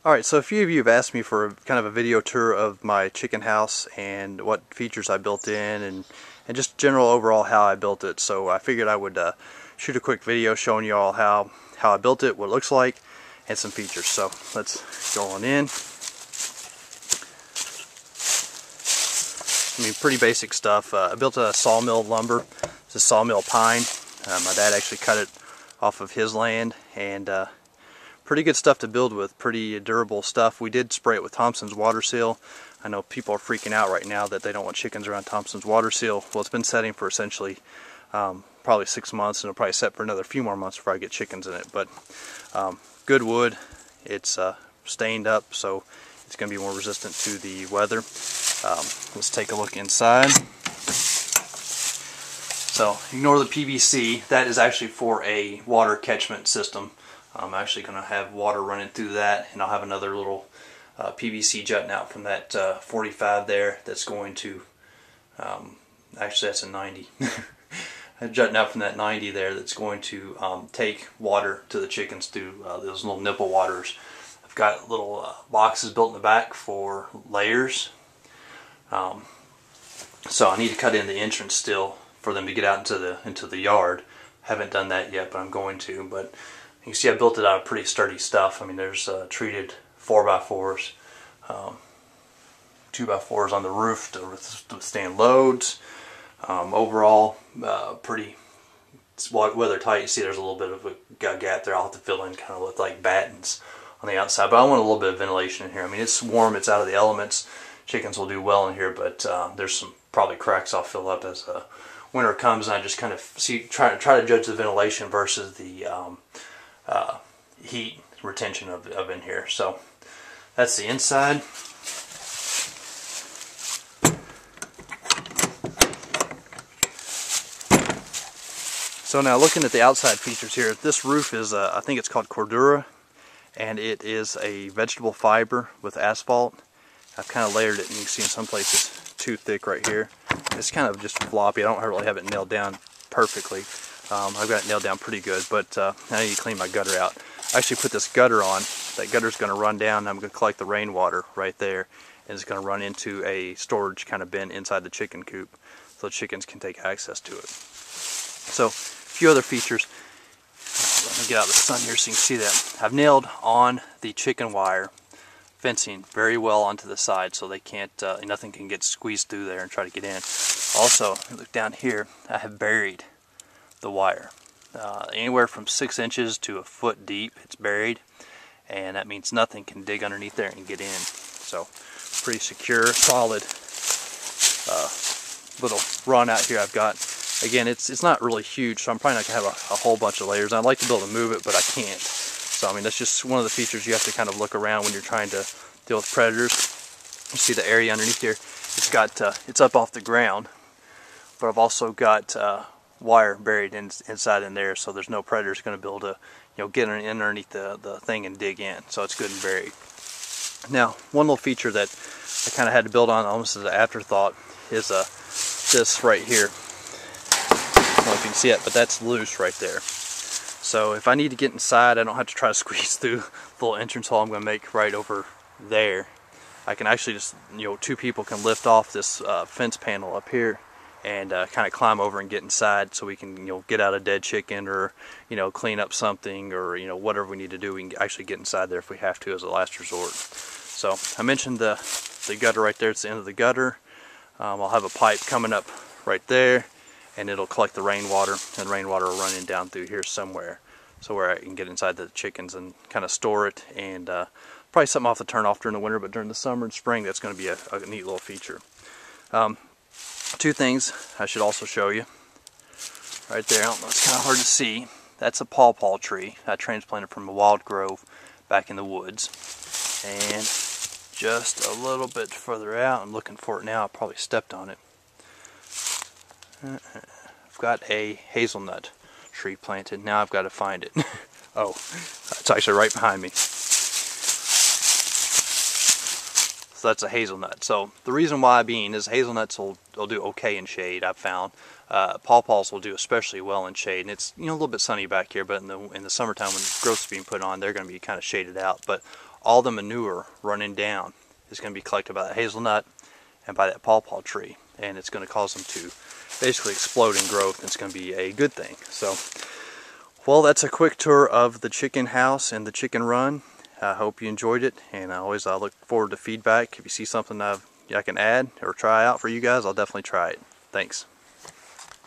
Alright, so a few of you have asked me for kind of a video tour of my chicken house and what features I built in and just general overall how I built it. So I figured I would shoot a quick video showing you all how I built it, what it looks like, and some features. So let's go on in. I mean, pretty basic stuff. I built a sawmill lumber. It's a sawmill pine. My dad actually cut it off of his land, and pretty good stuff to build with, pretty durable stuff. We did spray it with Thompson's water seal. I know people are freaking out right now that they don't want chickens around Thompson's water seal. Well, it's been setting for essentially probably 6 months, and it'll probably set for another few more months before I get chickens in it. But good wood. It's stained up, so it's going to be more resistant to the weather. Let's take a look inside. So ignore the PVC. That is actually for a water catchment system. I'm actually going to have water running through that, and I'll have another little PVC jutting out from that 45 there that's going to, actually that's a 90, jutting out from that 90 there that's going to take water to the chickens through those little nipple waters. I've got little boxes built in the back for layers, so I need to cut in the entrance still for them to get out into the yard. Haven't done that yet, but I'm going to. But you can see I built it out of pretty sturdy stuff. I mean, there's treated 4x4s, 2x4s on the roof to withstand loads. Overall, pretty weather tight. You see there's a little bit of a gap there. I'll have to fill in, kind of look like battens on the outside. But I want a little bit of ventilation in here. I mean, it's warm, it's out of the elements. Chickens will do well in here, but there's some probably cracks I'll fill up as winter comes, and I just kind of try to judge the ventilation versus the heat retention of in here. So that's the inside. So now looking at the outside features here, this roof is I think it's called Cordura, and it is a vegetable fiber with asphalt. I've kind of layered it, and you can see in some places too thick right here. It's kind of just floppy. I don't really have it nailed down perfectly. I've got it nailed down pretty good, but I need to clean my gutter out. I actually put this gutter on. That gutter's going to run down, and I'm going to collect the rainwater right there, and it's going to run into a storage kind of bin inside the chicken coop, so the chickens can take access to it. So, a few other features. Let me get out of the sun here so you can see that. I've nailed on the chicken wire fencing very well onto the side, so they can't, nothing can get squeezed through there and try to get in. Also, look down here, I have buried the wire. Anywhere from 6 inches to a foot deep, it's buried, and that means nothing can dig underneath there and get in. So, pretty secure, solid little run out here I've got. Again, it's not really huge, so I'm probably not going to have a whole bunch of layers. I'd like to be able to move it, but I can't. So, I mean, that's just one of the features you have to kind of look around when you're trying to deal with predators. You see the area underneath here. It's got, it's up off the ground, but I've also got wire buried inside in there, so there's no predators going to be able to, get underneath the thing and dig in. So it's good and buried. Now, one little feature that I kind of had to build on almost as an afterthought is this right here. I don't know if you can see it, but that's loose right there. So if I need to get inside, I don't have to try to squeeze through the little entrance hole I'm going to make right over there. I can actually just, 2 people can lift off this fence panel up here and kind of climb over and get inside, so we can, get out a dead chicken, or, clean up something, or, whatever we need to do. We can actually get inside there if we have to as a last resort. So I mentioned the gutter right there. It's the end of the gutter. I'll have a pipe coming up right there, and it'll collect the rainwater, and rainwater will run in down through here somewhere, so where I can get inside the chickens and kind of store it, and probably something I'll have to turn off during the winter, but during the summer and spring, that's going to be a neat little feature. 2 things I should also show you. Right there, I don't know, it's kind of hard to see. That's a pawpaw tree I transplanted from a wild grove back in the woods. And just a little bit further out, I'm looking for it now, I probably stepped on it. I've got a hazelnut tree planted. Now I've got to find it. Oh, it's actually right behind me. So that's a hazelnut. So the reason why being is hazelnuts will do okay in shade, I've found. Pawpaws will do especially well in shade, and it's a little bit sunny back here, but in the summertime when growth's being put on, they're going to be kind of shaded out. But all the manure running down is going to be collected by that hazelnut and by that pawpaw tree, and it's going to cause them to basically explode in growth, and it's going to be a good thing. So, well, that's a quick tour of the chicken house and the chicken run. I hope you enjoyed it, and I look forward to feedback. If you see something I can add or try out for you guys, I'll definitely try it. Thanks.